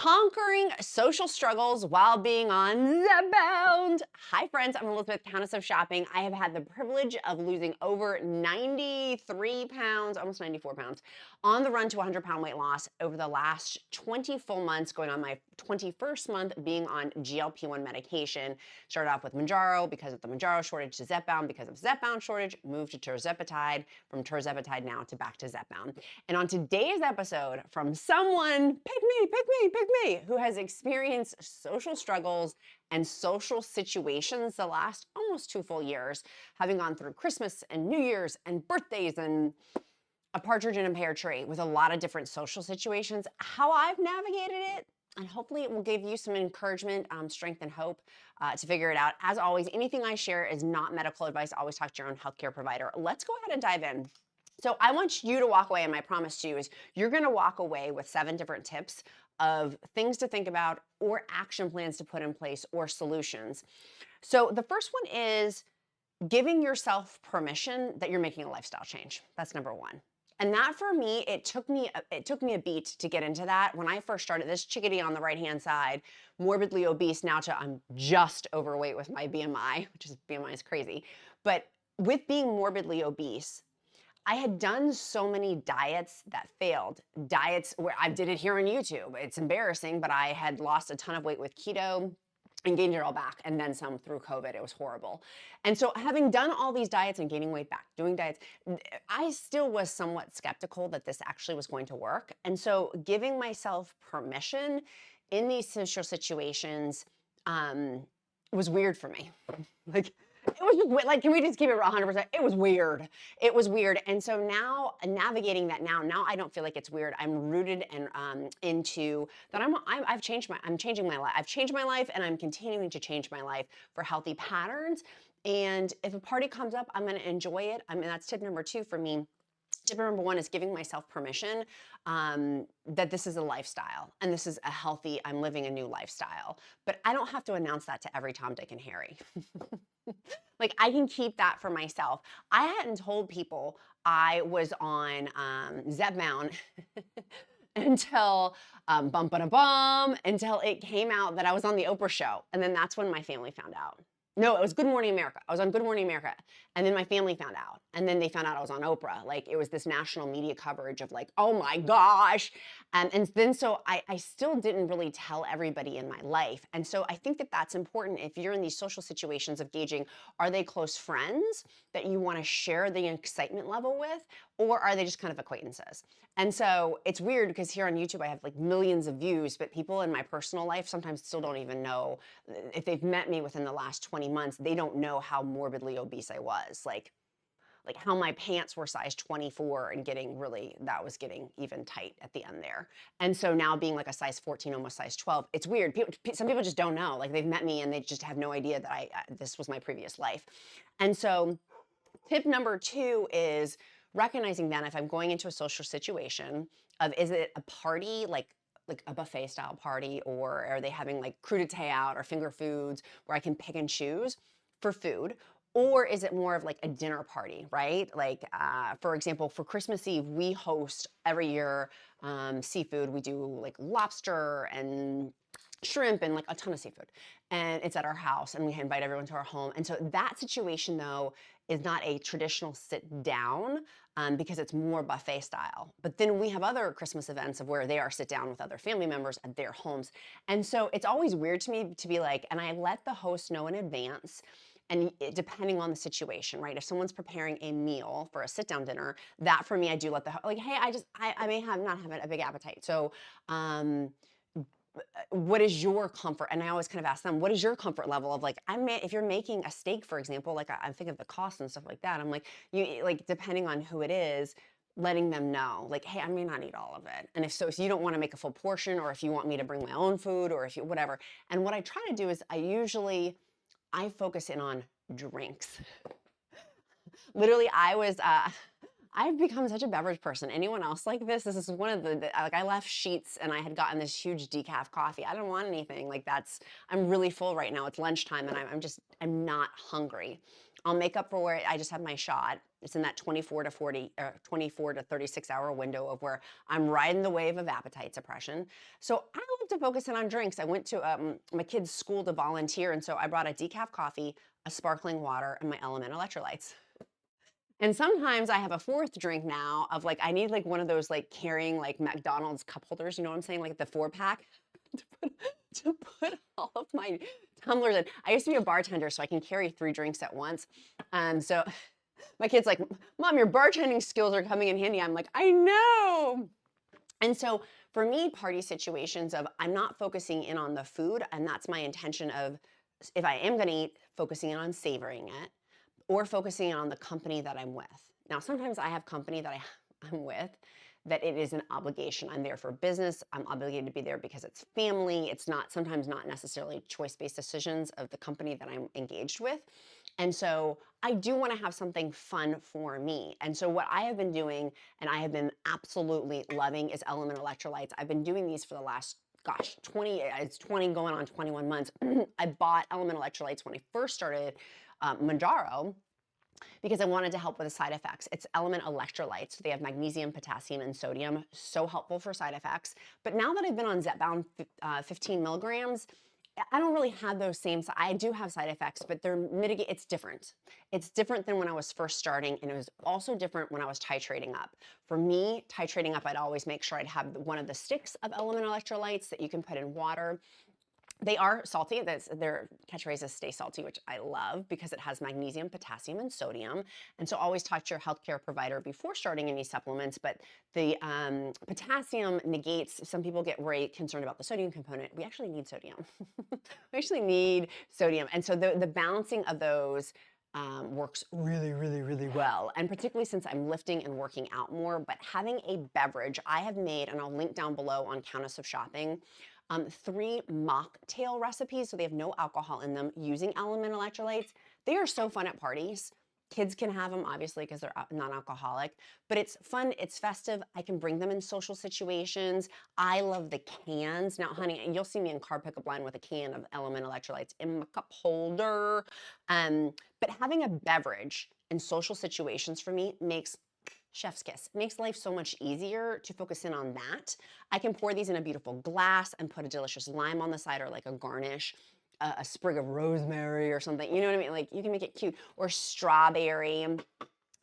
Conquering social struggles while being on Zepbound. Hi friends, I'm Elizabeth, Countess of Shopping. I have had the privilege of losing over 93 pounds, almost 94 pounds, on the run to 100-pound weight loss over the last 20 full months, going on my 21st month being on GLP-1 medication. Started off with Mounjaro because of the Mounjaro shortage to Zepbound because of Zepbound shortage, moved to Tirzepatide, from Tirzepatide now to back to Zepbound. And on today's episode, from someone, pick me, who has experienced social struggles and social situations the last almost 2 full years, having gone through Christmas and New Year's and birthdays and a partridge in a pear tree with a lot of different social situations, how I've navigated it, and hopefully it will give you some encouragement, strength, and hope to figure it out. As always, anything I share is not medical advice. Always talk to your own healthcare provider. Let's go ahead and dive in. So I want you to walk away, and my promise to you is you're gonna walk away with 7 different tips of things to think about or action plans to put in place or solutions. So the first one is giving yourself permission that you're making a lifestyle change. That's number 1. And that for me, it took me a beat to get into that. When I first started this chickadee on the right-hand side, morbidly obese, now to I'm just overweight with my BMI, which is BMI is crazy. But with being morbidly obese, I had done so many diets that failed. Diets where I did it here on YouTube. It's embarrassing, but I had lost a ton of weight with keto and gained it all back, and then some through COVID. It was horrible. And so having done all these diets and gaining weight back, doing diets, I still was somewhat skeptical that this actually was going to work. And so giving myself permission in these social situations was weird for me. Like, it was just like, can we just keep it 100%? It was weird. It was weird. And so now navigating that now I don't feel like it's weird. I'm rooted and into that. I'm changing my life. I've changed my life, and I'm continuing to change my life for healthy patterns. And if a party comes up, I'm going to enjoy it. I mean, that's tip number 2 for me. Tip number 1 is giving myself permission that this is a lifestyle and this is a healthy, I'm living a new lifestyle. But I don't have to announce that to every Tom, Dick, and Harry. Like, I can keep that for myself. I hadn't told people I was on Zepbound until until it came out that I was on the Oprah show. And then that's when my family found out. No, it was Good Morning America. I was on Good Morning America. And then my family found out. And then they found out I was on Oprah. Like, it was this national media coverage of like, oh my gosh. And then so I still didn't really tell everybody in my life. And so I think that that's important if you're in these social situations of gauging, are they close friends that you want to share the excitement level with? Or are they just kind of acquaintances? And so it's weird because here on YouTube, I have like millions of views, but people in my personal life sometimes still don't even know if they've met me within the last 20 months, they don't know how morbidly obese I was. Like how my pants were size 24 and that was getting even tight at the end there. And so now being like a size 14, almost size 12, it's weird. Some people just don't know. Like, they've met me and they just have no idea that this was my previous life. And so tip number 2 is recognizing that if I'm going into a social situation is it a party, like a buffet style party, or are they having like crudité out or finger foods where I can pick and choose for food? Or is it more of like a dinner party, right? Like, for example, for Christmas Eve, we host every year seafood. We do like lobster and shrimp and like a ton of seafood. And it's at our house, and we invite everyone to our home. And so that situation, though, is not a traditional sit down because it's more buffet style. But then we have other Christmas events of where they are sit down with other family members at their homes. And so it's always weird to me to be like, and I let the host know in advance. And depending on the situation, right? If someone's preparing a meal for a sit-down dinner, that for me, I do let like, hey, I may not have a big appetite. So, what is your comfort? And I always kind of ask them, what is your comfort level of like, if you're making a steak, for example, like I think of the cost and stuff like that. I'm like, depending on who it is, letting them know, like, hey, I may not eat all of it. And if you don't want to make a full portion, or if you want me to bring my own food, or if you, whatever. And what I try to do is I focus in on drinks. Literally, I've become such a beverage person. Anyone else like this? This is one of like, I left Sheets and I had gotten this huge decaf coffee. I don't want anything. Like, I'm really full right now. It's lunchtime and I'm not hungry. I'll make up for it. I just have my shot. It's in that 24 to 40, 24 to 36 hour window of where I'm riding the wave of appetite suppression. So I love to focus in on drinks. I went to my kid's school to volunteer, and so I brought a decaf coffee, a sparkling water, and my LMNT electrolytes. And sometimes I have a fourth drink now of like, I need like one of those like carrying like McDonald's cup holders, you know what I'm saying? Like the 4-pack to put all of my tumblers in. I used to be a bartender, so I can carry 3 drinks at once. So my kid's like, Mom, your bartending skills are coming in handy. I'm like, I know. And so for me, party situations of I'm not focusing in on the food, and that's my intention of if I am gonna eat, focusing in on savoring it or focusing on the company that I'm with. Now, sometimes I have company that I'm with that it is an obligation. I'm there for business. I'm obligated to be there because it's family. It's not sometimes not necessarily choice-based decisions of the company that I'm engaged with. And so I do want to have something fun for me. And so what I have been doing, and I have been absolutely loving, is LMNT electrolytes. I've been doing these for the last, gosh, 20 going on 21 months. I bought LMNT electrolytes when I first started Mounjaro because I wanted to help with the side effects. It's LMNT electrolytes. So they have magnesium, potassium, and sodium. So helpful for side effects. But now that I've been on Zepbound 15 milligrams, I don't really have those same, I do have side effects, but they're mitigated. It's different. It's different than when I was first starting, and it was also different when I was titrating up. For me, titrating up, I'd always make sure I'd have one of the sticks of LMNT electrolytes that you can put in water. They are salty. Their catchphrase is stay salty, which I love because it has magnesium, potassium, and sodium. And so always talk to your healthcare provider before starting any supplements. But the potassium negates, some people get very concerned about the sodium component. We actually need sodium. We actually need sodium. And so the balancing of those works really, really, really well. And particularly since I'm lifting and working out more, but having a beverage, I have made, and I'll link down below on Countess of Shopping, 3 mocktail recipes, so they have no alcohol in them, using LMNT electrolytes. They are so fun at parties. Kids can have them, obviously, because they're non-alcoholic, but it's fun, it's festive. I can bring them in social situations. I love the cans. Now, honey, you'll see me in car pickup line with a can of LMNT electrolytes in my cup holder. But having a beverage in social situations for me makes chef's kiss. It makes life so much easier to focus in on that. I can pour these in a beautiful glass and put a delicious lime on the side or like a garnish, a sprig of rosemary or something. You know what I mean? Like you can make it cute. Or strawberry.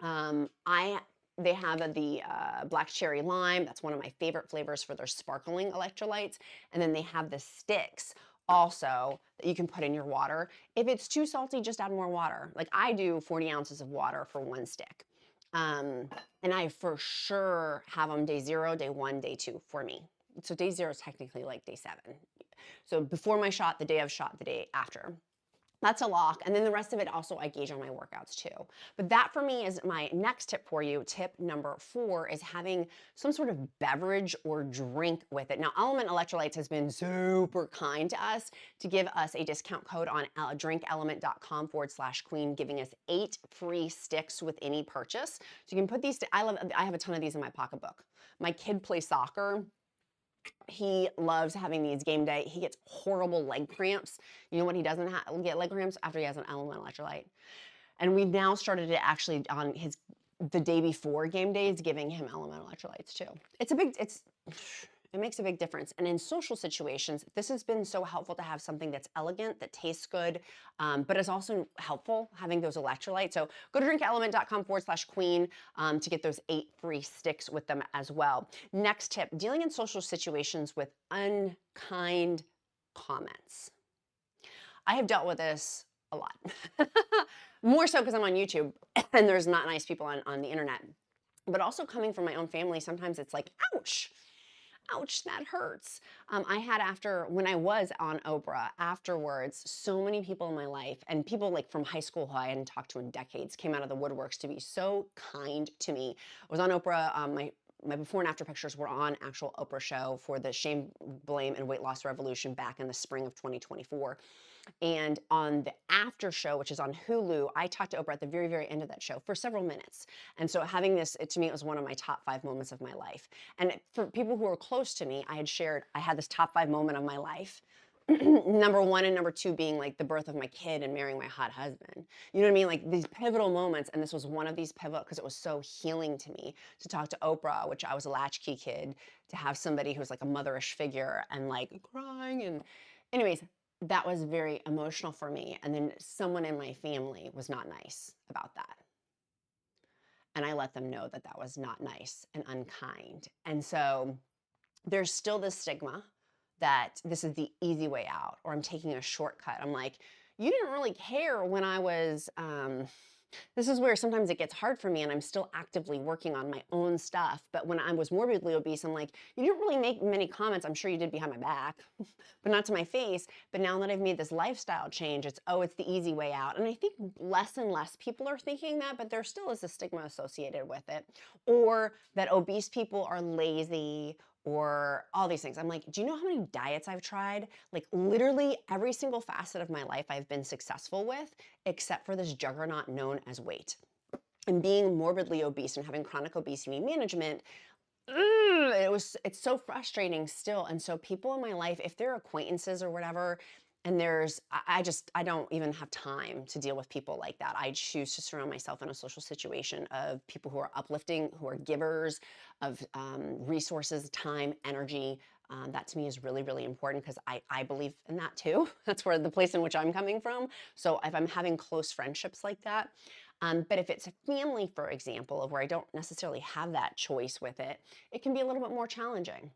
They have the black cherry lime. That's one of my favorite flavors for their sparkling electrolytes. And then they have the sticks also that you can put in your water. If it's too salty, just add more water. Like I do 40 ounces of water for 1 stick. And I for sure have them day 0, day 1, day 2 for me. So day 0 is technically like day 7. So before my shot, the day of shot, the day after. That's a lock. And then the rest of it also I gauge on my workouts too. But that for me is my next tip for you. Tip number 4 is having some sort of beverage or drink with it. Now, LMNT Electrolytes has been super kind to us to give us a discount code on drinkelement.com/queen, giving us 8 free sticks with any purchase. So you can put these, I have a ton of these in my pocketbook. My kid plays soccer. He loves having these game day. He gets horrible leg cramps. You know when he doesn't get leg cramps? After he has an LMNT electrolyte. And we've now started it actually on the day before game days, giving him LMNT electrolytes too. It makes a big difference. And in social situations, this has been so helpful to have something that's elegant, that tastes good, but is also helpful having those electrolytes. So go to drinkelement.com/queen to get those 8 free sticks with them as well. Next tip, dealing in social situations with unkind comments. I have dealt with this a lot. More so because I'm on YouTube and there's not nice people on the internet. But also coming from my own family, sometimes it's like, ouch. Ouch, that hurts. I had when I was on Oprah, afterwards, so many people in my life, and people like from high school who I hadn't talked to in decades, came out of the woodworks to be so kind to me. I was on Oprah, my before and after pictures were on actual Oprah show for the Shame, Blame, and Weight Loss Revolution back in the spring of 2024. And on the after show, which is on Hulu, I talked to Oprah at the very, very end of that show for several minutes. And so having this, to me, it was one of my top 5 moments of my life. And for people who are close to me, I had this top 5 moment of my life. number one and number two being like the birth of my kid and marrying my hot husband. You know what I mean? Like these pivotal moments. And this was one of these pivotal because it was so healing to me to talk to Oprah, which I was a latchkey kid, to have somebody who's like a motherish figure and like crying. And anyways, that was very emotional for me. And then someone in my family was not nice about that. And I let them know that that was not nice and unkind. And so there's still this stigma that this is the easy way out, or I'm taking a shortcut. I'm like, you didn't really care when I was, this is where sometimes it gets hard for me and I'm still actively working on my own stuff. But when I was morbidly obese, I'm like, you didn't really make many comments. I'm sure you did behind my back, but not to my face. But now that I've made this lifestyle change, it's, oh, it's the easy way out. And I think less and less people are thinking that, but there still is a stigma associated with it. Or that obese people are lazy, or all these things. I'm like, do you know how many diets I've tried? Like literally every single facet of my life I've been successful with, except for this juggernaut known as weight. And being morbidly obese and having chronic obesity management, it's so frustrating still. And so people in my life, if they're acquaintances or whatever, and I don't even have time to deal with people like that. I choose to surround myself in a social situation of people who are uplifting, who are givers of resources, time, energy. That to me is really, really important because I believe in that too. That's where the place in which I'm coming from. So if I'm having close friendships like that, but if it's a family, for example, of where I don't necessarily have that choice with it, it can be a little bit more challenging.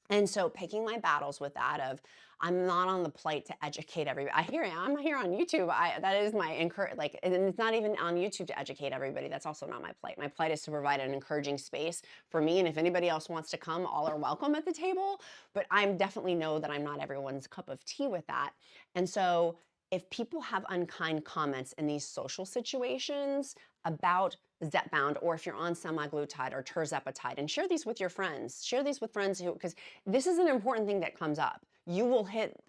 And so picking my battles with that of, I'm not on the plate to educate everybody. I'm here on YouTube. That is my like, and it's not even on YouTube to educate everybody. That's also not my plight. My plight is to provide an encouraging space for me. And if anybody else wants to come, all are welcome at the table. But I definitely know that I'm not everyone's cup of tea with that. And so if people have unkind comments in these social situations about Zepbound, or if you're on semaglutide or Tirzepatide, and share these with your friends. Share these with friends who, because this is an important thing that comes up. You will hit,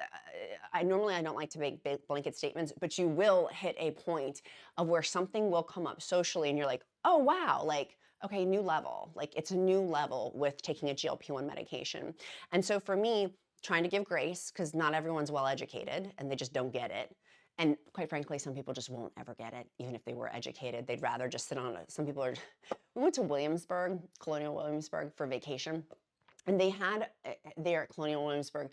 I don't like to make big blanket statements, but you will hit a point of where something will come up socially and you're like, oh wow, like, okay, new level. Like it's a new level with taking a GLP-1 medication. And so for me, trying to give grace, because not everyone's well educated and they just don't get it. And quite frankly, some people just won't ever get it, even if they were educated. They'd rather just sit on it. Some people are, we went to Williamsburg, Colonial Williamsburg for vacation. And they had there at Colonial Williamsburg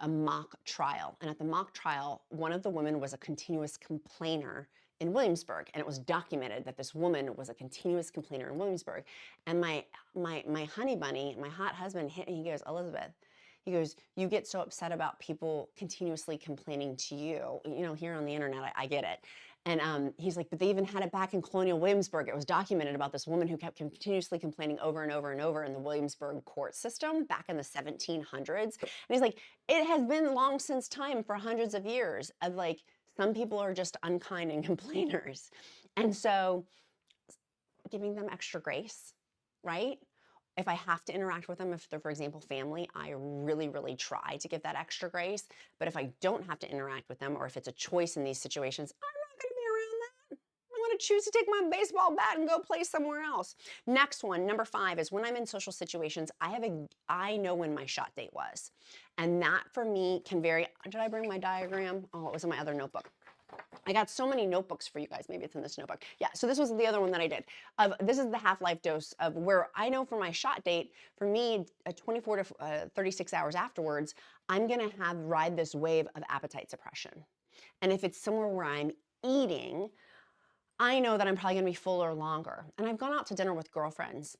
a mock trial. And at the mock trial, one of the women was a continuous complainer in Williamsburg. And it was documented that this woman was a continuous complainer in Williamsburg. And my honey bunny, my hot husband hit me, he goes, Elizabeth, he goes, you get so upset about people continuously complaining to you. You know, here on the internet, I get it. And he's like, but they even had it back in Colonial Williamsburg. It was documented about this woman who kept continuously complaining over and over and over in the Williamsburg court system back in the 1700s. And he's like, it has been long since time for hundreds of years of like, some people are just unkind and complainers. And so giving them extra grace, right? If I have to interact with them, if they're, for example, family, I really, really try to give that extra grace. But if I don't have to interact with them, or if it's a choice in these situations, I'm not going to be around that. I want to choose to take my baseball bat and go play somewhere else. Next one, number 5, is when I'm in social situations, I know when my shot date was. And that for me can vary. Did I bring my diagram? Oh, it was in my other notebook. I got so many notebooks for you guys. Maybe it's in this notebook. Yeah, so this was the other one that I did. This is the half-life dose of where I know for my shot date, for me, 24 to 36 hours afterwards, I'm going to ride this wave of appetite suppression. And if it's somewhere where I'm eating, I know that I'm probably going to be fuller longer. And I've gone out to dinner with girlfriends,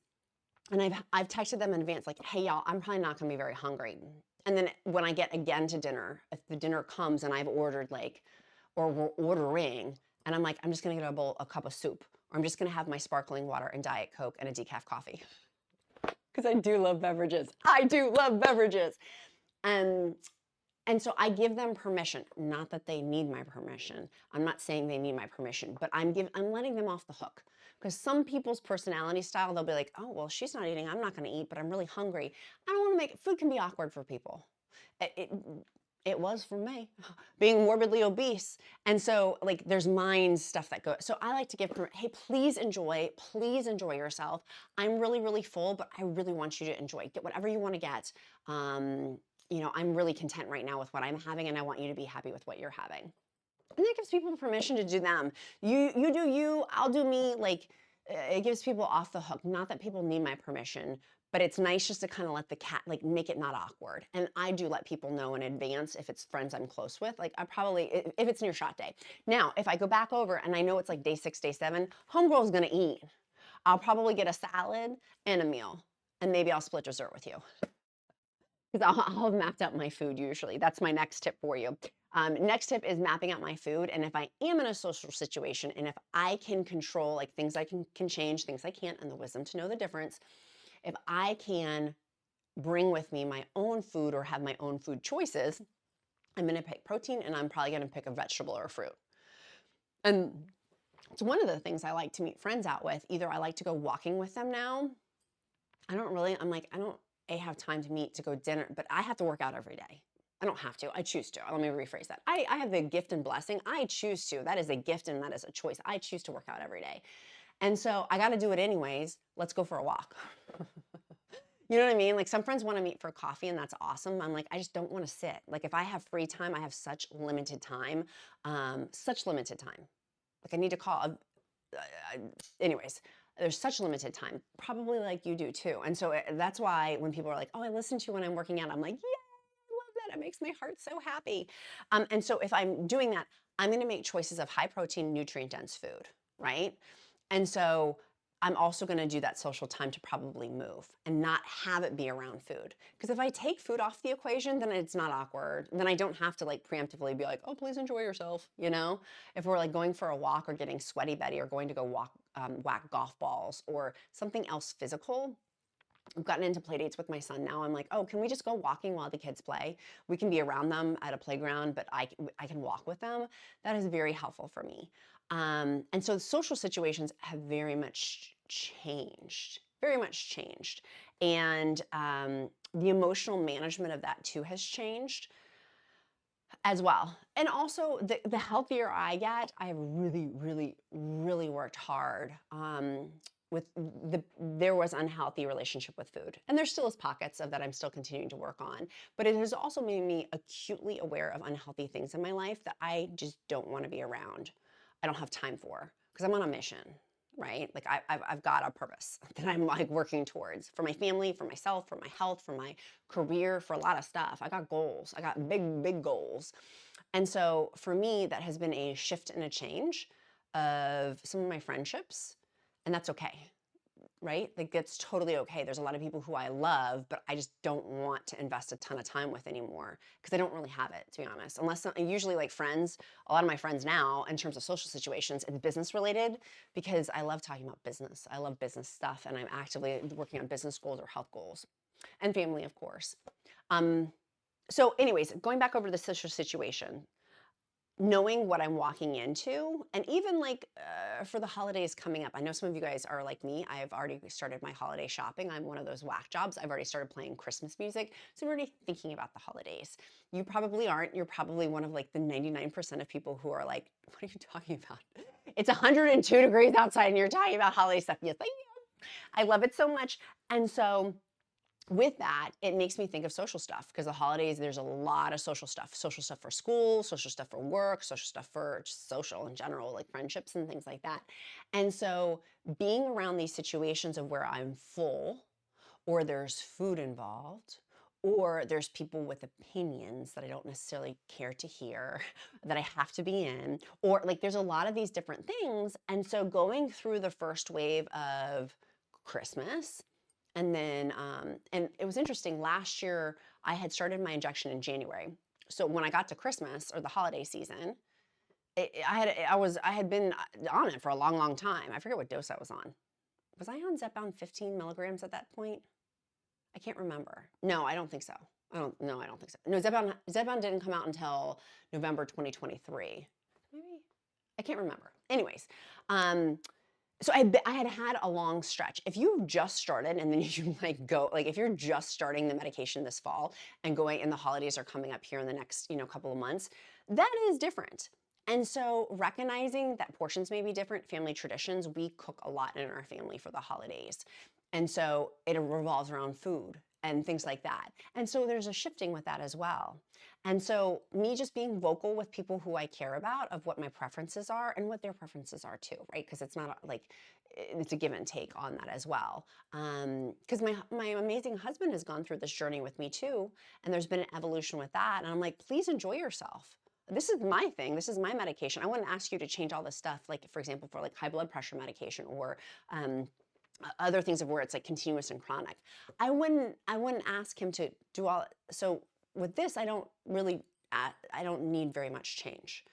and I've texted them in advance, like, hey, y'all, I'm probably not going to be very hungry. And then when I get again to dinner, if the dinner comes and I've ordered like, or we're ordering, and I'm like, I'm just gonna get a cup of soup, or I'm just gonna have my sparkling water and Diet Coke and a decaf coffee. Because I do love beverages. I do love beverages. And so I give them permission, not that they need my permission. I'm not saying they need my permission, but I'm letting them off the hook. Because some people's personality style, they'll be like, oh, well, she's not eating, I'm not gonna eat, but I'm really hungry. I don't wanna food can be awkward for people. It was for me, being morbidly obese. And so like there's mind stuff that goes. So I like to give, hey, please enjoy yourself. I'm really, really full, but I really want you to enjoy. Get whatever you want to get. you know, I'm really content right now with what I'm having, and I want you to be happy with what you're having. And that gives people permission to do them. You do you, I'll do me. Like, it gives people off the hook. Not that people need my permission, but it's nice just to kind of let the cat, like, make it not awkward. And I do let people know in advance if it's friends I'm close with. Like, I probably, if it's near shot day. Now, if I go back over and I know it's like day 6, day 7, homegirl's gonna eat. I'll probably get a salad and a meal, and maybe I'll split dessert with you. Because I'll have mapped out my food usually. That's my next tip for you. Next tip is mapping out my food. And if I am in a social situation and if I can control, like, things I can change, things I can't, and the wisdom to know the difference, if I can bring with me my own food or have my own food choices, I'm going to pick protein and I'm probably going to pick a vegetable or a fruit. And it's one of the things I like to meet friends out with. Either I like to go walking with them now. I don't have time to meet to go dinner, but I have to work out every day. I don't have to. I choose to. Let me rephrase that. I have the gift and blessing. I choose to. That is a gift and that is a choice. I choose to work out every day. And so I got to do it anyways. Let's go for a walk. You know what I mean? Like, some friends want to meet for coffee and that's awesome. I'm like, I just don't want to sit. Like, if I have free time, I have such limited time, such limited time. Like, I need to call, anyways, there's such limited time, probably like you do too. And so that's why when people are like, oh, I listen to you when I'm working out, I'm like, yeah, I love that. It makes my heart so happy. And so if I'm doing that, I'm going to make choices of high protein, nutrient dense food, right? And so I'm also going to do that social time to probably move and not have it be around food. Because if I take food off the equation, then it's not awkward. Then I don't have to, like, preemptively be like, oh, please enjoy yourself, you know? If we're, like, going for a walk or getting sweaty Betty or going to go whack golf balls or something else physical, I've gotten into play dates with my son now. I'm like, oh, can we just go walking while the kids play? We can be around them at a playground, but I can walk with them. That is very helpful for me. And so social situations have very much changed, very much changed. And the emotional management of that too has changed as well. And also the healthier I get, I have really, really, really worked hard there was unhealthy relationship with food. And there still is pockets of that I'm still continuing to work on. But it has also made me acutely aware of unhealthy things in my life that I just don't want to be around. I don't have time for, because I'm on a mission, right? Like, I've got a purpose that I'm, like, working towards for my family, for myself, for my health, for my career, for a lot of stuff. I got goals. I got big, big goals. And so for me, that has been a shift and a change of some of my friendships, and that's okay, right? Like, that's totally okay. There's a lot of people who I love, but I just don't want to invest a ton of time with anymore because I don't really have it, to be honest. Unless, usually, like, friends, a lot of my friends now, in terms of social situations, it's business related because I love talking about business. I love business stuff, and I'm actively working on business goals or health goals, and family, of course. So anyways, going back over the social situation, knowing what I'm walking into, and even, like, for the holidays coming up, I know some of you guys are like me. I've already started my holiday shopping. I'm one of those whack jobs. I've already started playing Christmas music, so I'm already thinking about the holidays. You probably aren't. You're probably one of, like, the 99% of people who are like, what are you talking about? It's 102 degrees outside and you're talking about holiday stuff. Yes, I am. I love it so much. And so with that, it makes me think of social stuff, because the holidays, there's a lot of social stuff for school, social stuff for work, social stuff for just social in general, like friendships and things like that. And so being around these situations of where I'm full, or there's food involved, or there's people with opinions that I don't necessarily care to hear, that I have to be in, or, like, there's a lot of these different things. And so going through the first wave of Christmas, and then, and it was interesting, last year I had started my injection in January. So when I got to Christmas or the holiday season, I had been on it for a long, long time. I forget what dose I was on. Was I on Zepbound 15 milligrams at that point? I can't remember. No, I don't think so. I don't think so. No, Zepbound didn't come out until November 2023. Maybe? I can't remember. Anyways, so I had a long stretch. If you've just started and then you, like, go, like, if you're just starting the medication this fall and going, and the holidays are coming up here in the next, couple of months, that is different. And so recognizing that portions may be different, family traditions, we cook a lot in our family for the holidays. And so it revolves around food. and things like that. And so there's a shifting with that as well. And so me just being vocal with people who I care about of what my preferences are and what their preferences are too, right? Because it's not like, it's a give and take on that as well. Because my amazing husband has gone through this journey with me too, and there's been an evolution with that. And I'm like, please enjoy yourself. This is my thing. This is my medication. I wouldn't ask you to change all this stuff, like for example, for like high blood pressure medication or other things of where it's like continuous and chronic. I wouldn't ask him to do all. So with this, I don't need very much change.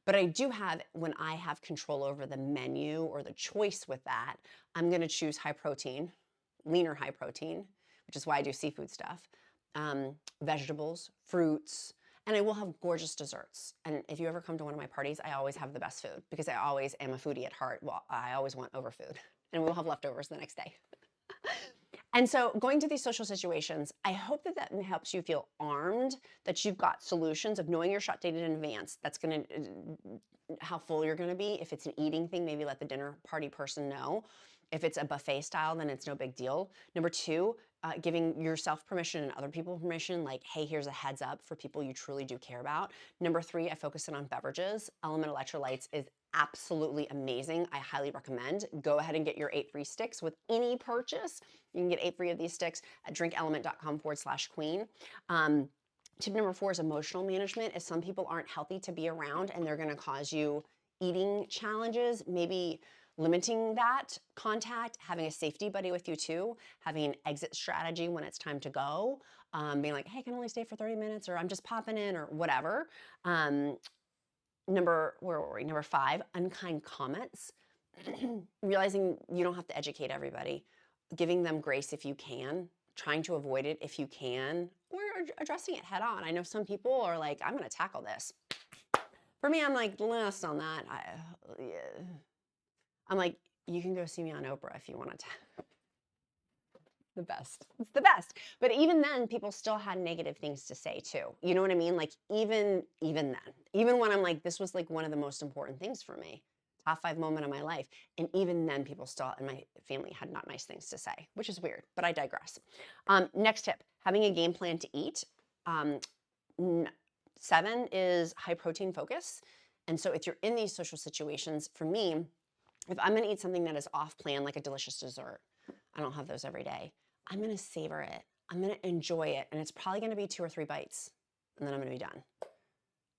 But I do have, when I have control over the menu or the choice with that, I'm going to choose high protein, leaner high protein, which is why I do seafood stuff, vegetables, fruits, and I will have gorgeous desserts. And if you ever come to one of my parties, I always have the best food because I always am a foodie at heart. Well, I always want over food, and we'll have leftovers the next day. And so going to these social situations, I hope that that helps you feel armed, that you've got solutions of knowing your shot dated in advance. That's going to, how full you're going to be. If it's an eating thing, maybe let the dinner party person know. If it's a buffet style, then it's no big deal. Number two, giving yourself permission and other people permission, like, hey, here's a heads up for people you truly do care about. Number three, I focus in on beverages. LMNT Electrolytes is absolutely amazing. I highly recommend. Go ahead and get your 8 free sticks with any purchase. You can get 8 free of these sticks at drinkelement.com/queen. Tip number 4 is emotional management. If some people aren't healthy to be around and they're going to cause you eating challenges, maybe limiting that contact, having a safety buddy with you too, having an exit strategy when it's time to go, being like, hey, I can only stay for 30 minutes, or I'm just popping in, or whatever. Number 5, unkind comments. Realizing you don't have to educate everybody, giving them grace if you can, trying to avoid it if you can, or addressing it head on. I know some people are like, I'm going to tackle this. For me, I'm like, less on that. I'm like, you can go see me on Oprah if you want to. The best. It's the best. But even then, people still had negative things to say too. You know what I mean? Like even then, even when I'm like, this was like one of the most important things for me, top 5 moment of my life. And even then, people still in my family had not nice things to say, which is weird, but I digress. Next tip, having a game plan to eat. 7 is high protein focus. And so if you're in these social situations, for me, if I'm going to eat something that is off plan, like a delicious dessert, I don't have those every day, I'm going to savor it. I'm going to enjoy it. And it's probably going to be 2 or 3 bites, and then I'm going to be done.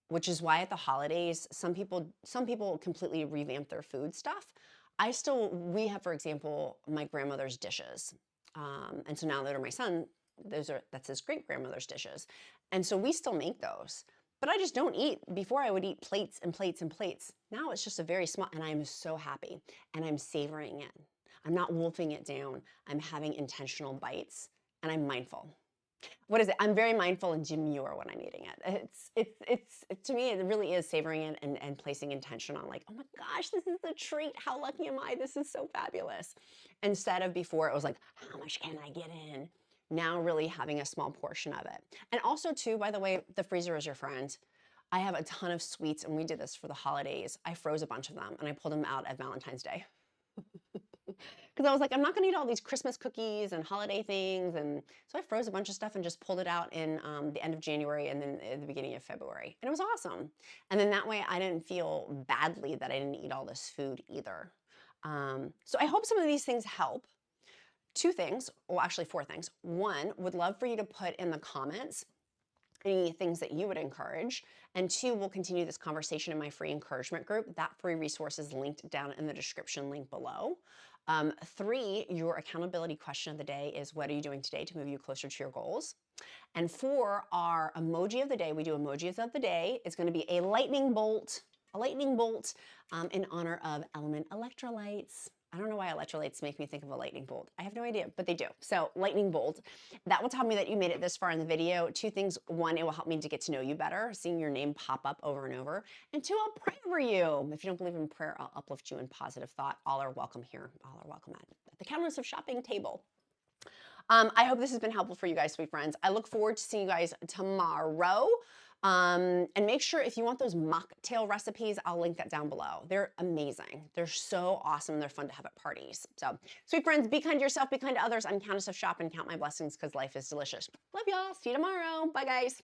Which is why at the holidays, some people completely revamp their food stuff. We have, for example, my grandmother's dishes. And so now that are my son, that's his great grandmother's dishes. And so we still make those. But I just don't eat. Before I would eat plates and plates and plates. Now it's just a very small, and I'm so happy, and I'm savoring it. I'm not wolfing it down. I'm having intentional bites, and I'm mindful. What is it? I'm very mindful and demure when I'm eating it. It's to me, it really is savoring it and placing intention on, like, oh my gosh, this is a treat. How lucky am I? This is so fabulous. Instead of before, it was like, how much can I get in? Now really having a small portion of it. And also too, by the way, the freezer is your friend. I have a ton of sweets, and we did this for the holidays. I froze a bunch of them, and I pulled them out at Valentine's Day. Because I was like, I'm not going to eat all these Christmas cookies and holiday things. And so I froze a bunch of stuff and just pulled it out in the end of January and then at the beginning of February. And it was awesome. And then that way I didn't feel badly that I didn't eat all this food either. So I hope some of these things help. 2 things, well, actually 4 things. 1, would love for you to put in the comments any things that you would encourage. And 2, we'll continue this conversation in my free encouragement group. That free resource is linked down in the description link below. 3, your accountability question of the day is, what are you doing today to move you closer to your goals? And 4, our emoji of the day, we do emojis of the day. It's going to be a lightning bolt in honor of LMNT Electrolytes. I don't know why electrolytes make me think of a lightning bolt. I have no idea, but they do. So lightning bolt, that will tell me that you made it this far in the video. 2 things. 1, it will help me to get to know you better, seeing your name pop up over and over. And 2, I'll pray over you. If you don't believe in prayer, I'll uplift you in positive thought. All are welcome here. All are welcome at the Countess of Shopping table. I hope this has been helpful for you guys, sweet friends. I look forward to seeing you guys tomorrow. And make sure if you want those mocktail recipes, I'll link that down below. They're amazing. They're so awesome. They're fun to have at parties. So, sweet friends, be kind to yourself, be kind to others. I'm Countess of Shop and count my blessings because life is delicious. Love y'all. See you tomorrow. Bye, guys.